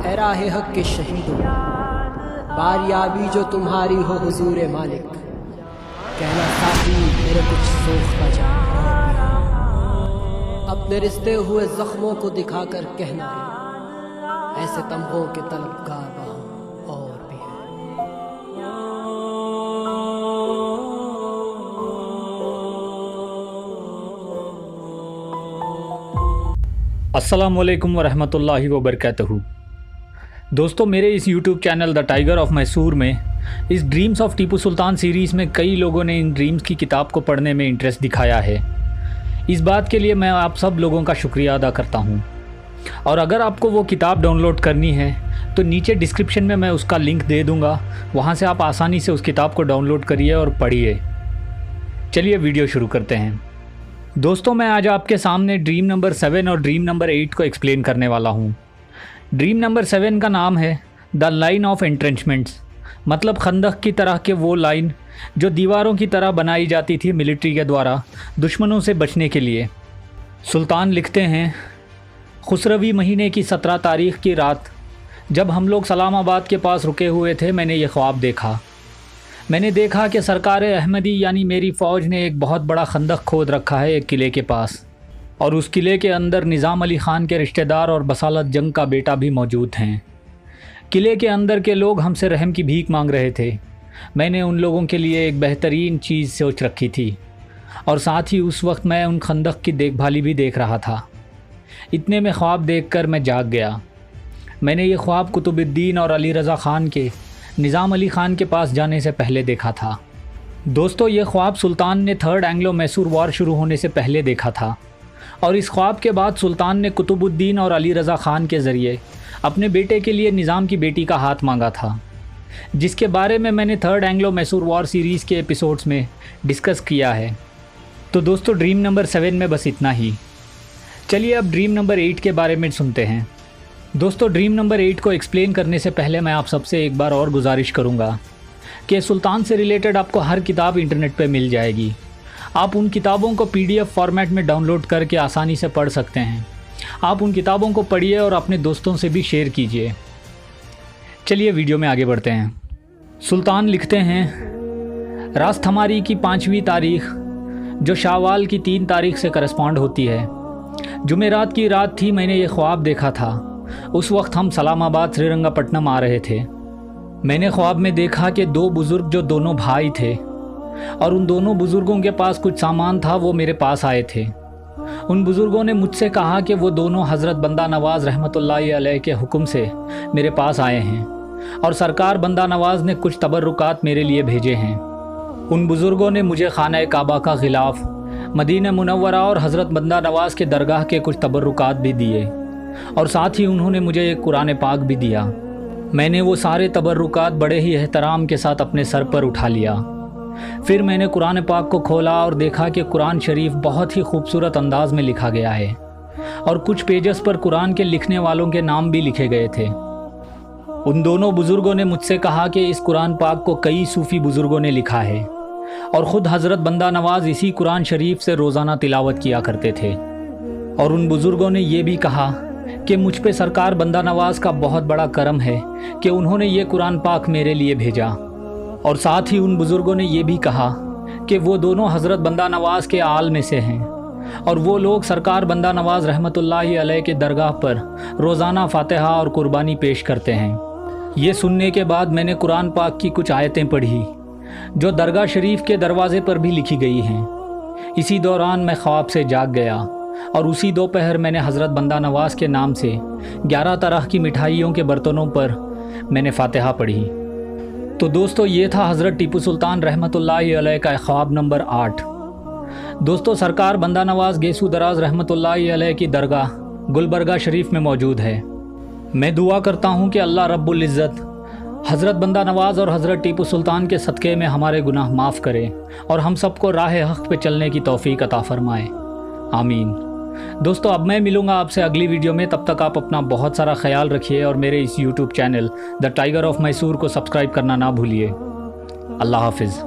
اے راہ حق کے شہیدوں، باریابی جو تمہاری ہو حضور مالک، کہنا ساتھی میرے کچھ سوختہ جان اور بھی ہے، اپنے رستے ہوئے زخموں کو دکھا کر کہنا ہے، ایسے تمغوں کے طلبگار وہاں اور بھی ہے۔ السلام علیکم ورحمۃ اللہ وبرکاتہ۔ دوستو، میرے اس YouTube channel the tiger of Mysore میں اس dreams of Tipu Sultan series میں کئی لوگوں نے ان ڈریمز کی کتاب کو پڑھنے میں انٹرسٹ دکھایا ہے۔ اس بات کے لیے میں آپ سب لوگوں کا شکریہ ادا کرتا ہوں، اور اگر آپ کو وہ کتاب ڈاؤن لوڈ کرنی ہے تو نیچے ڈسکرپشن میں اس کا لنک دے دوں گا، وہاں سے آپ آسانی سے اس کتاب کو ڈاؤن لوڈ کریے اور پڑھیے۔ چلیے ویڈیو شروع کرتے ہیں۔ دوستو، میں آج آپ کے سامنے ڈریم نمبر 7 اور ڈریم نمبر 8 کو ایکسپلین کرنے والا ہوں۔ ڈریم نمبر 7 کا نام ہے دا لائن آف انٹرنچمنٹس، مطلب خندق کی طرح کے وہ لائن جو دیواروں کی طرح بنائی جاتی تھی ملٹری کے دوارا دشمنوں سے بچنے کے لیے۔ سلطان لکھتے ہیں، خسروی مہینے کی 17 تاریخ کی رات جب ہم لوگ سلام آباد کے پاس رکے ہوئے تھے، میں نے یہ خواب دیکھا۔ میں نے دیکھا کہ سرکار احمدی یعنی میری فوج نے ایک بہت بڑا خندق کھود رکھا ہے ایک قلعے کے پاس، اور اس قلعے کے اندر نظام علی خان کے رشتہ دار اور بسالت جنگ کا بیٹا بھی موجود ہیں۔ قلعے کے اندر کے لوگ ہم سے رحم کی بھیک مانگ رہے تھے۔ میں نے ان لوگوں کے لیے ایک بہترین چیز سوچ رکھی تھی، اور ساتھ ہی اس وقت میں ان خندق کی دیکھ بھالی بھی دیکھ رہا تھا۔ اتنے میں خواب دیکھ کر میں جاگ گیا۔ میں نے یہ خواب قطب الدین اور علی رضا خان کے نظام علی خان کے پاس جانے سے پہلے دیکھا تھا۔ دوستو، یہ خواب سلطان نے 3rd اینگلو میسور وار شروع ہونے سے پہلے دیکھا تھا، اور اس خواب کے بعد سلطان نے قطب الدین اور علی رضا خان کے ذریعے اپنے بیٹے کے لیے نظام کی بیٹی کا ہاتھ مانگا تھا، جس کے بارے میں نے 3rd اینگلو میسور وار سیریز کے ایپیسوڈز میں ڈسکس کیا ہے۔ تو دوستو، ڈریم نمبر 7 میں بس اتنا ہی۔ چلیے اب ڈریم نمبر 8 کے بارے میں سنتے ہیں۔ دوستو، ڈریم نمبر 8 کو ایکسپلین کرنے سے پہلے میں آپ سب سے ایک بار اور گزارش کروں گا کہ سلطان سے ریلیٹڈ آپ کو ہر کتاب انٹرنیٹ پہ مل جائے گی۔ آپ ان کتابوں کو PDF فارمیٹ میں ڈاؤن لوڈ کر کے آسانی سے پڑھ سکتے ہیں۔ آپ ان کتابوں کو پڑھیے اور اپنے دوستوں سے بھی شیئر کیجیے۔ چلیے ویڈیو میں آگے بڑھتے ہیں۔ سلطان لکھتے ہیں، راست ہماری کی 5ویں تاریخ جو شاوال کی 3 تاریخ سے کرسپونڈ ہوتی ہے، جمعرات کی رات تھی، میں نے یہ خواب دیکھا تھا۔ اس وقت ہم سلام آباد سری رنگا پٹنم آ رہے تھے۔ میں نے خواب میں دیکھا کہ 2 بزرگ جو دونوں بھائی تھے، اور ان دونوں بزرگوں کے پاس کچھ سامان تھا، وہ میرے پاس آئے تھے۔ ان بزرگوں نے مجھ سے کہا کہ وہ دونوں حضرت بندہ نواز رحمۃ اللہ علیہ کے حکم سے میرے پاس آئے ہیں، اور سرکار بندہ نواز نے کچھ تبرکات میرے لیے بھیجے ہیں۔ ان بزرگوں نے مجھے خانہ کعبہ کا غلاف، مدینہ منورہ اور حضرت بندہ نواز کے درگاہ کے کچھ تبرکات بھی دیے، اور ساتھ ہی انہوں نے مجھے ایک قرآن پاک بھی دیا۔ میں نے وہ سارے تبرکات بڑے ہی احترام کے ساتھ اپنے سر پر اٹھا لیا۔ پھر میں نے قرآن پاک کو کھولا اور دیکھا کہ قرآن شریف بہت ہی خوبصورت انداز میں لکھا گیا ہے، اور کچھ پیجز پر قرآن کے لکھنے والوں کے نام بھی لکھے گئے تھے۔ ان دونوں بزرگوں نے مجھ سے کہا کہ اس قرآن پاک کو کئی صوفی بزرگوں نے لکھا ہے، اور خود حضرت بندہ نواز اسی قرآن شریف سے روزانہ تلاوت کیا کرتے تھے۔ اور ان بزرگوں نے یہ بھی کہا کہ مجھ پہ سرکار بندہ نواز کا بہت بڑا کرم ہے کہ انہوں نے یہ قرآن پاک میرے لیے بھیجا، اور ساتھ ہی ان بزرگوں نے یہ بھی کہا کہ وہ دونوں حضرت بندہ نواز کے آل میں سے ہیں، اور وہ لوگ سرکار بندہ نواز رحمۃ اللہ علیہ کے درگاہ پر روزانہ فاتحہ اور قربانی پیش کرتے ہیں۔ یہ سننے کے بعد میں نے قرآن پاک کی کچھ آیتیں پڑھی جو درگاہ شریف کے دروازے پر بھی لکھی گئی ہیں۔ اسی دوران میں خواب سے جاگ گیا، اور اسی دوپہر میں نے حضرت بندہ نواز کے نام سے 11 طرح کی مٹھائیوں کے برتنوں پر میں نے فاتحہ پڑھی۔ تو دوستو، یہ تھا حضرت ٹیپو سلطان رحمۃ اللہ علیہ کا خواب نمبر 8۔ دوستو، سرکار بندہ نواز گیسو دراز رحمۃ اللہ علیہ کی درگاہ گلبرگہ شریف میں موجود ہے۔ میں دعا کرتا ہوں کہ اللہ رب العزت حضرت بندہ نواز اور حضرت ٹیپو سلطان کے صدقے میں ہمارے گناہ معاف کرے، اور ہم سب کو راہ حق پہ چلنے کی توفیق عطا فرمائے، آمین۔ دوستو، اب میں ملوں گا آپ سے اگلی ویڈیو میں، تب تک آپ اپنا بہت سارا خیال رکھیے، اور میرے اس YouTube channel the tiger of Mysore کو سبسکرائب کرنا نہ بھولیے۔ اللہ حافظ۔